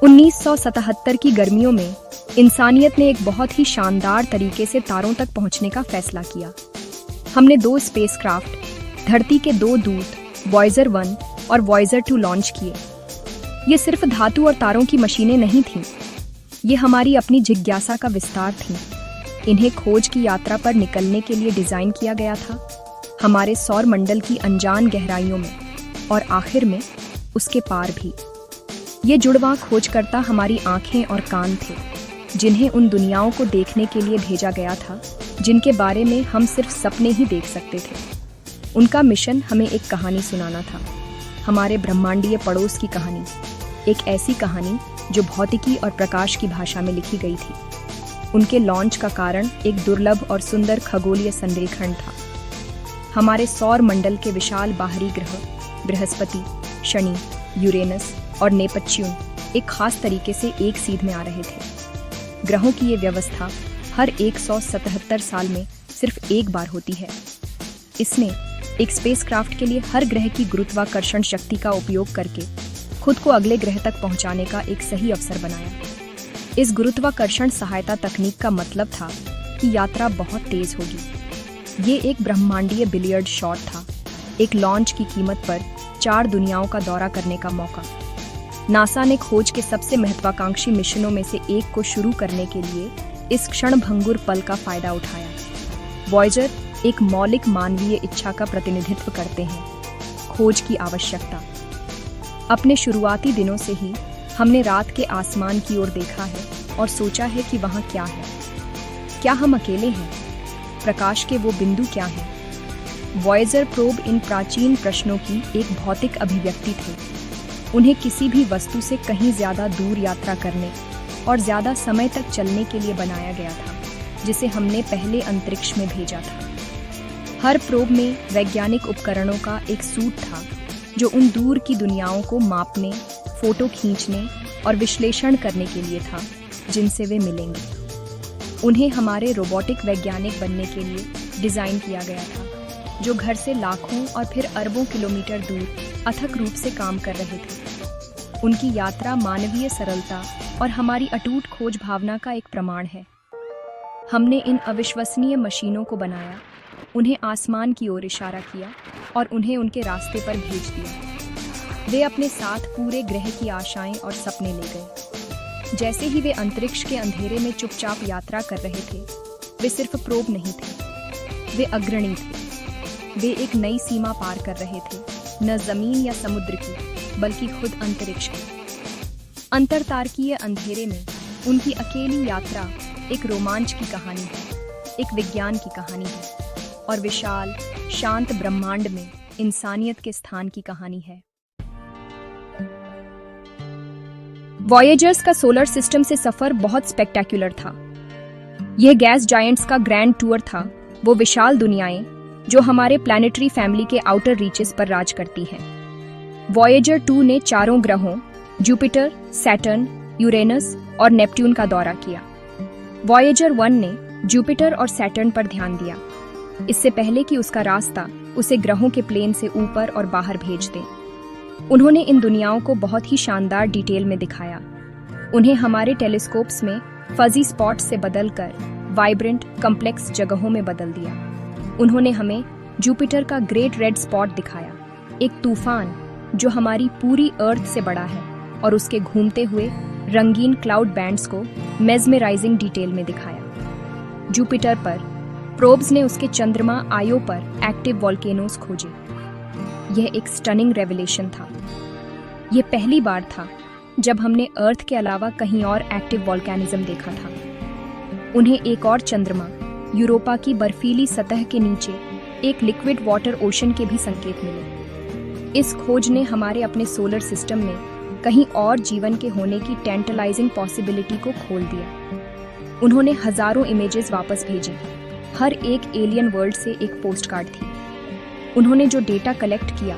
1977 की गर्मियों में इंसानियत ने एक बहुत ही शानदार तरीके से तारों तक पहुंचने का फैसला किया। हमने 2 स्पेसक्राफ्ट, धरती के 2 दूत वॉयेजर 1 और वॉयेजर 2 लॉन्च किए। ये सिर्फ धातु और तारों की मशीनें नहीं थीं, ये हमारी अपनी जिज्ञासा का विस्तार थीं। इन्हें खोज की यात्रा पर निकलने के लिए डिजाइन किया गया था, हमारे सौर मंडल की अनजान गहराइयों में और आखिर में उसके पार भी। ये जुड़वां खोजकर्ता हमारी आंखें और कान थे, जिन्हें उन दुनियाओं को देखने के लिए भेजा गया था जिनके बारे में हम सिर्फ सपने ही देख सकते थे। उनका मिशन हमें एक कहानी सुनाना था, हमारे ब्रह्मांडीय पड़ोस की कहानी, एक ऐसी कहानी जो भौतिकी और प्रकाश की भाषा में लिखी गई थी। उनके लॉन्च का कारण एक दुर्लभ और सुंदर खगोलीय संरेखण था। हमारे सौर मंडल के विशाल बाहरी ग्रह बृहस्पति, शनि, यूरेनस और नेपच्यून एक खास तरीके से एक सीध में आ रहे थे। ग्रहों की ये व्यवस्था हर 177 साल में सिर्फ एक बार होती है। इसने एक स्पेसक्राफ्ट के लिए हर ग्रह की गुरुत्वाकर्षण शक्ति का उपयोग करके खुद को अगले ग्रह तक पहुंचाने का एक सही अवसर बनाया। इस गुरुत्वाकर्षण सहायता तकनीक का मतलब था कि यात्रा बहुत तेज होगी। ये एक ब्रह्मांडीय बिलियर्ड शॉट था, एक लॉन्च की कीमत पर 4 दुनियाओं का दौरा करने का मौका। नासा ने खोज के सबसे महत्वाकांक्षी मिशनों में से एक को शुरू करने के लिए इस क्षणभंगुर पल का फायदा उठाया। वॉयेजर एक मौलिक मानवीय इच्छा का प्रतिनिधित्व करते हैं, खोज की आवश्यकता। अपने शुरुआती दिनों से ही हमने रात के आसमान की ओर देखा है और सोचा है कि वहाँ क्या है। क्या हम अकेले हैं? प्रकाश के वो बिंदु क्या हैं? वॉयेजर प्रोब इन प्राचीन प्रश्नों की एक भौतिक अभिव्यक्ति थे। उन्हें किसी भी वस्तु से कहीं ज्यादा दूर यात्रा करने और ज्यादा समय तक चलने के लिए बनाया गया था, जिसे हमने पहले अंतरिक्ष में भेजा था। हर प्रोब में वैज्ञानिक उपकरणों का एक सूट था जो उन दूर की दुनियाओं को मापने, फोटो खींचने और विश्लेषण करने के लिए था जिनसे वे मिलेंगे। उन्हें हमारे रोबोटिक वैज्ञानिक बनने के लिए डिजाइन किया गया था, जो घर से लाखों और फिर अरबों किलोमीटर दूर अथक रूप से काम कर रहे थे। उनकी यात्रा मानवीय सरलता और हमारी अटूट खोज भावना का एक प्रमाण है। हमने इन अविश्वसनीय मशीनों को बनाया, उन्हें आसमान की ओर इशारा किया और उन्हें उनके रास्ते पर भेज दिया। वे अपने साथ पूरे ग्रह की आशाएं और सपने ले गए। जैसे ही वे अंतरिक्ष के अंधेरे में चुपचाप यात्रा कर रहे थे, वे सिर्फ प्रोब नहीं थे, वे अग्रणी थे। वे एक नई सीमा पार कर रहे थे, न जमीन या समुद्र की, बल्कि खुद अंतरिक्ष की। अंतरतारकीय अंधेरे में उनकी अकेली यात्रा एक रोमांच की कहानी है, एक विज्ञान की कहानी है और विशाल शांत ब्रह्मांड में इंसानियत के स्थान की कहानी है। वॉयेजर्स का सोलर सिस्टम से सफर बहुत स्पेक्टेक्युलर था। यह गैस जायंट्स का ग्रैंड टूर था, वो विशाल दुनियाएं जो हमारे प्लैनेटरी फैमिली के आउटर रीचेस पर राज करती हैं। वॉयेजर 2 ने 4 ग्रहों जुपिटर, सैटर्न, यूरेनस और नेपट्यून का दौरा किया। वॉयेजर 1 ने जुपिटर और सैटर्न पर ध्यान दिया, इससे पहले कि उसका रास्ता उसे ग्रहों के प्लेन से ऊपर और बाहर भेज दे। उन्होंने इन दुनियाओं को बहुत ही शानदार डिटेल में दिखाया। उन्हें हमारे टेलीस्कोप्स में फजी स्पॉट से बदलकर वाइब्रेंट कॉम्प्लेक्स जगहों में बदल दिया। उन्होंने हमें जुपिटर का ग्रेट रेड स्पॉट दिखाया, एक तूफान जो हमारी पूरी अर्थ से बड़ा है, और उसके घूमते हुए रंगीन क्लाउड बैंड्स को मेस्मराइजिंग डिटेल में दिखाया। जुपिटर पर प्रोब्स ने उसके चंद्रमा आयो पर एक्टिव वॉल्केनोस खोजे। यह एक स्टनिंग रेवलेशन था। यह पहली बार था जब हमने अर्थ के अलावा कहीं और एक्टिव वॉल्केनिज्म देखा था। उन्हें एक और चंद्रमा यूरोपा की बर्फीली सतह के नीचे एक लिक्विड वाटर ओशन के भी संकेत मिले। इस खोज ने हमारे अपने सोलर सिस्टम में कहीं और जीवन के होने की टेंटलाइजिंग पॉसिबिलिटी को खोल दिया। उन्होंने हजारों इमेजेस वापस भेजे, हर एक एलियन वर्ल्ड से एक पोस्टकार्ड थी। उन्होंने जो डेटा कलेक्ट किया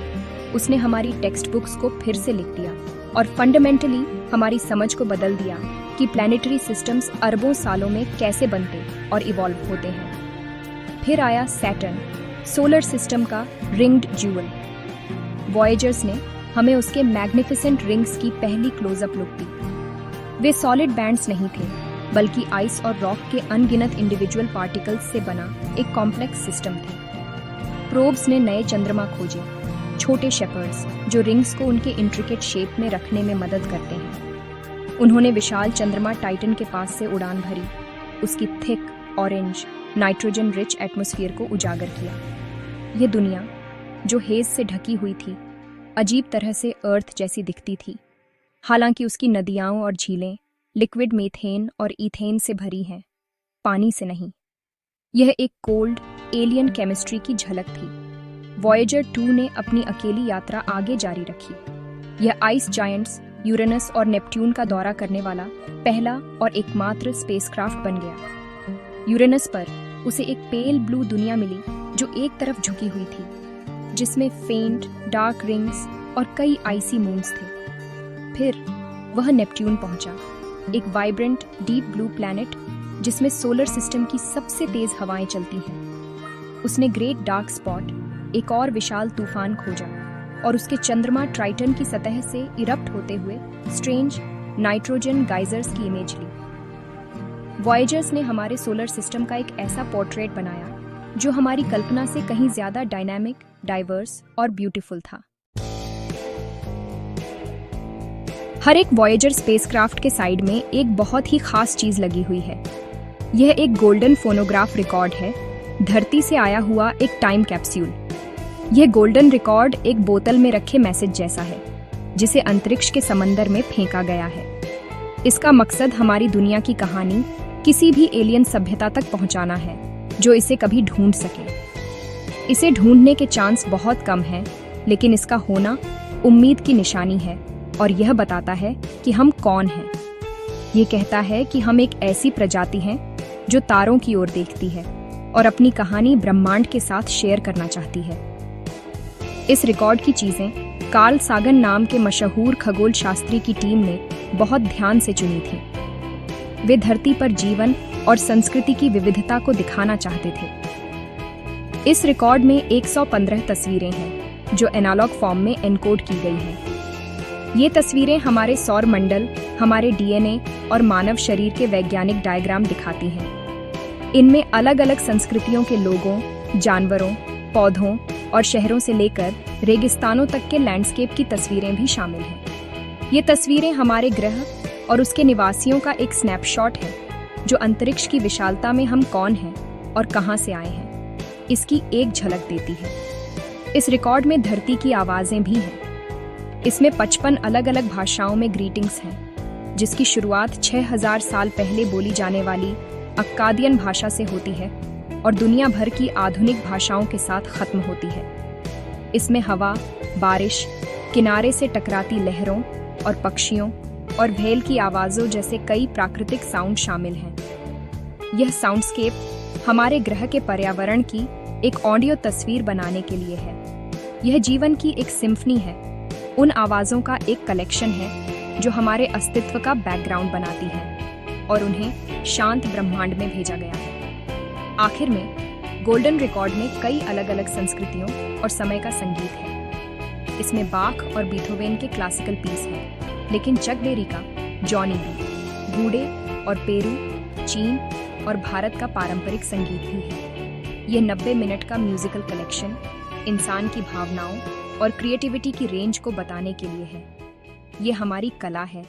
उसने हमारी टेक्स्ट बुक्स को फिर से लिख दिया और फंडामेंटली हमारी समझ को बदल दिया कि प्लैनेटरी सिस्टम्स अरबों सालों में कैसे बनते और इवॉल्व होते हैं। फिर आया सैटर्न, सोलर सिस्टम का रिंग्ड ज्यूल। वॉयेजर्स ने हमें उसके मैग्निफिसेंट रिंग्स की पहली क्लोजअप लुक दी। वे सॉलिड बैंड्स नहीं थे, बल्कि आइस और रॉक के अनगिनत इंडिविजुअल पार्टिकल्स से बना एक कॉम्प्लेक्स सिस्टम थे। प्रोब्स ने नए चंद्रमा खोजे, छोटे शेपर्ड्स जो रिंग्स को उनके इंट्रिकेट शेप में रखने में मदद करते हैं। उन्होंने विशाल चंद्रमा टाइटन के पास से उड़ान भरी, उसकी thick orange nitrogen rich atmosphere को उजागर किया। यह दुनिया जो हेज से ढकी हुई थी, अजीब तरह से अर्थ जैसी दिखती थी, हालांकि उसकी नदियां और झीलें लिक्विड मीथेन और ईथेन से भरी हैं, पानी से नहीं। यह एक कोल्ड एलियन केमिस्ट्री की झलक थी। वॉयेजर 2 ने अपनी अकेली यात्रा आगे जारी रखी। यह आइस जायंट्स यूरेनस और नेपट्यून का दौरा करने वाला पहला और एकमात्र स्पेसक्राफ्ट बन गया। यूरेनस पर उसे एक पेल ब्लू दुनिया मिली जो एक तरफ झुकी हुई थी, जिसमें फेंट डार्क रिंग्स और कई आइसी मून्स थे। फिर वह नेपट्यून पहुंचा, एक वाइब्रेंट डीप ब्लू प्लैनेट जिसमें सोलर सिस्टम की सबसे तेज हवाएं चलती हैं। उसने ग्रेट डार्क स्पॉट, एक और विशाल तूफान खोजा और उसके चंद्रमा ट्राइटन की सतह से इरप्ट होते हुए स्ट्रेंज नाइट्रोजन गाइजर्स की इमेज ली। वॉयेजर्स ने हमारे सोलर सिस्टम का एक ऐसा पोर्ट्रेट बनाया जो हमारी कल्पना से कहीं ज्यादा डायनामिक, डाइवर्स और ब्यूटीफुल था। हर एक वॉयेजर स्पेसक्राफ्ट के साइड में एक बहुत ही खास चीज लगी हुई है। यह एक गोल्डन फोनोग्राफ रिकॉर्ड है, धरती से आया हुआ एक टाइम कैप्सूल। यह गोल्डन रिकॉर्ड एक बोतल में रखे मैसेज जैसा है, जिसे अंतरिक्ष के समंदर में फेंका गया है। इसका मकसद हमारी दुनिया की कहानी किसी भी एलियन सभ्यता तक पहुंचाना है जो इसे कभी ढूंढ सके। इसे ढूंढने के चांस बहुत कम हैं, लेकिन इसका होना उम्मीद की निशानी है और यह बताता है कि हम कौन हैं। ये कहता है कि हम एक ऐसी प्रजाति हैं जो तारों की ओर देखती है और अपनी कहानी ब्रह्मांड के साथ शेयर करना चाहती है। इस रिकॉर्ड की चीजें कार्ल सागन नाम के मशहूर खगोल शास्त्री की टीम ने बहुत ध्यान से चुनी थी। वे धरती पर जीवन और संस्कृति की विविधता को दिखाना चाहते थे। इस रिकॉर्ड में 115 तस्वीरें हैं जो एनालॉग फॉर्म में एनकोड की गई हैं। ये तस्वीरें हमारे सौर मंडल, हमारे डीएनए और मानव शरीर के वैज्ञानिक डायग्राम दिखाती हैं। इनमें अलग अलग संस्कृतियों के लोगों, जानवरों, पौधों और शहरों से लेकर रेगिस्तानों तक के लैंडस्केप की तस्वीरें भी शामिल हैं। ये तस्वीरें हमारे ग्रह और उसके निवासियों का एक स्नैपशॉट है जो अंतरिक्ष की विशालता में हम कौन हैं और कहां से आए हैं, इसकी एक झलक देती है। इस रिकॉर्ड में धरती की आवाजें भी हैं। इसमें 55 अलग अलग भाषाओं में ग्रीटिंग्स हैं, जिसकी शुरुआत 6000 साल पहले बोली जाने वाली अक्कादियन भाषा से होती है और दुनिया भर की आधुनिक भाषाओं के साथ खत्म होती है। इसमें हवा, बारिश, किनारे से टकराती लहरों और पक्षियों और भेल की आवाज़ों जैसे कई प्राकृतिक साउंड शामिल हैं। यह साउंडस्केप हमारे ग्रह के पर्यावरण की एक ऑडियो तस्वीर बनाने के लिए है। यह जीवन की एक सिम्फनी है, उन आवाज़ों का एक कलेक्शन है जो हमारे अस्तित्व का बैकग्राउंड बनाती है और उन्हें शांत ब्रह्मांड में भेजा गया है। आखिर में गोल्डन रिकॉर्ड में कई अलग अलग संस्कृतियों और समय का संगीत है। इसमें बाख और बीथोवेन के क्लासिकल पीस हैं, लेकिन चक बेरी का जॉनी बी, गूडे और पेरू, चीन और भारत का पारंपरिक संगीत भी है। यह 90 मिनट का म्यूजिकल कलेक्शन इंसान की भावनाओं और क्रिएटिविटी की रेंज को बताने के लिए है। ये हमारी कला है,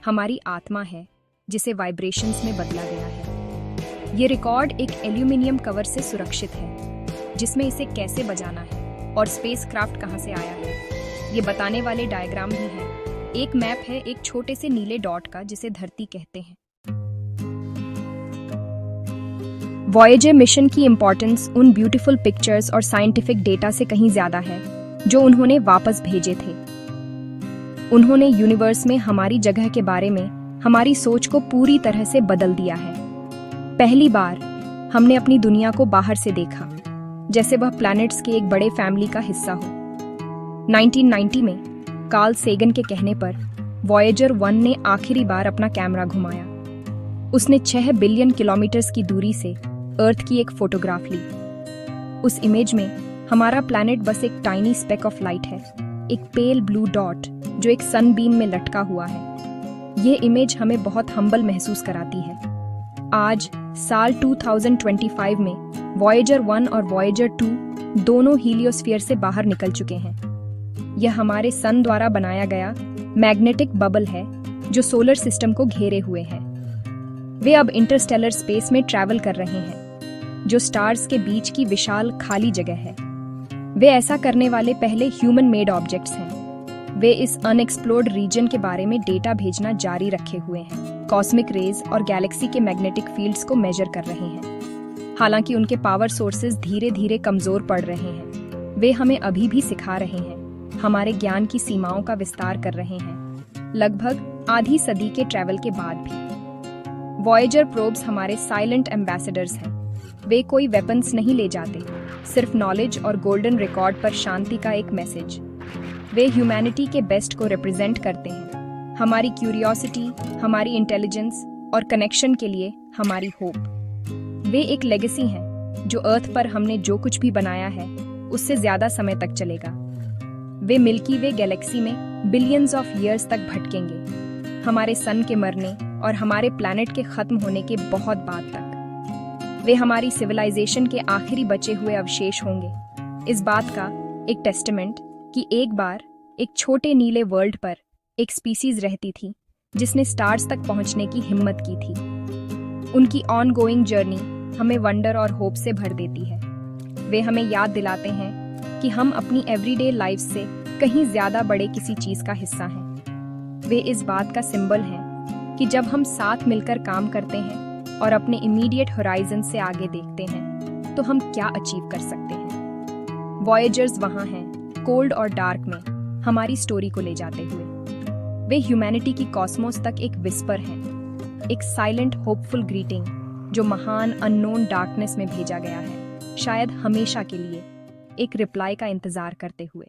हमारी आत्मा है, जिसे वाइब्रेशंस में बदला गया है। ये रिकॉर्ड एक एल्यूमिनियम कवर से सुरक्षित है, जिसमें इसे कैसे बजाना है और स्पेसक्राफ्ट कहां से आया है, ये बताने वाले डायग्राम भी हैं। एक मैप है एक छोटे से नीले डॉट का, जिसे धरती कहते हैं। वॉयेजर मिशन की इंपॉर्टेंस उन ब्यूटीफुल पिक्चर्स और साइंटिफिक डेटा से कहीं ज्यादा है जो उन्होंने वापस भेजे थे। उन्होंने यूनिवर्स में हमारी जगह के बारे में हमारी सोच को पूरी तरह से बदल दिया है। पहली बार हमने अपनी दुनिया को बाहर से देखा, जैसे वह प्लैनेट्स के एक बड़े फैमिली का हिस्सा हो। 1990 में कार्ल सेगन के कहने पर वॉयेजर 1 ने आखिरी बार अपना कैमरा घुमाया। उसने 6 बिलियन किलोमीटर्स की दूरी से अर्थ की एक फोटोग्राफ ली। उस इमेज में हमारा प्लैनेट बस एक टाइनी स्पेक ऑफ लाइट है, एक पेल ब्लू डॉट जो एक सनबीम में लटका हुआ है। ये इमेज हमें बहुत हम्बल महसूस कराती है। आज साल 2025 में वॉयेजर 1 और वॉयेजर 2 दोनों हीलियोस्फीयर से बाहर निकल चुके हैं। यह हमारे सन द्वारा बनाया गया मैग्नेटिक बबल है जो सोलर सिस्टम को घेरे हुए है। वे अब इंटरस्टेलर स्पेस में ट्रैवल कर रहे हैं, जो स्टार्स के बीच की विशाल खाली जगह है। वे ऐसा करने वाले पहले ह्यूमन मेड ऑब्जेक्ट्स हैं। वे इस अनएक्सप्लोर्ड रीजन के बारे में डेटा भेजना जारी रखे हुए हैं, कॉस्मिक रेज और गैलेक्सी के मैग्नेटिक फील्ड्स को मेजर कर रहे हैं। हालांकि उनके पावर सोर्सेज धीरे धीरे कमजोर पड़ रहे हैं, वे हमें अभी भी सिखा रहे हैं, हमारे ज्ञान की सीमाओं का विस्तार कर रहे हैं, लगभग आधी सदी के ट्रैवल के बाद भी। वॉयेजर प्रोब्स हमारे साइलेंट एम्बेसडर्स हैं। वे कोई वेपन्स नहीं ले जाते, सिर्फ नॉलेज और गोल्डन रिकॉर्ड पर शांति का एक मैसेज। वे ह्यूमैनिटी के बेस्ट को रिप्रेजेंट करते हैं, हमारी क्यूरियोसिटी, हमारी इंटेलिजेंस और कनेक्शन के लिए हमारी होप। वे एक लेगेसी हैं जो अर्थ पर हमने जो कुछ भी बनाया है उससे ज्यादा समय तक चलेगा। वे मिल्की वे गैलेक्सी में बिलियंस ऑफ ईयर्स तक भटकेंगे, हमारे सन के मरने और हमारे प्लैनेट के खत्म होने के बहुत बाद तक। वे हमारी सिविलाइजेशन के आखिरी बचे हुए अवशेष होंगे, इस बात का एक टेस्टामेंट कि एक बार एक छोटे नीले वर्ल्ड पर एक स्पीसीज रहती थी जिसने स्टार्स तक पहुंचने की हिम्मत की थी। उनकी ऑनगोइंग जर्नी हमें वंडर और होप से भर देती है। वे हमें याद दिलाते हैं कि हम अपनी एवरीडे लाइफ से कहीं ज्यादा बड़े किसी चीज का हिस्सा हैं। वे इस बात का सिंबल हैं कि जब हम साथ मिलकर काम करते हैं और अपने इमीडिएट होराइजन से आगे देखते हैं तो हम क्या अचीव कर सकते हैं। वॉयेजर्स वहां हैं, कोल्ड और डार्क में हमारी स्टोरी को ले जाते हुए। वे ह्यूमैनिटी की कॉस्मोस तक एक विस्पर हैं, एक साइलेंट होपफुल ग्रीटिंग जो महान अननोन डार्कनेस में भेजा गया है, शायद हमेशा के लिए एक रिप्लाई का इंतजार करते हुए।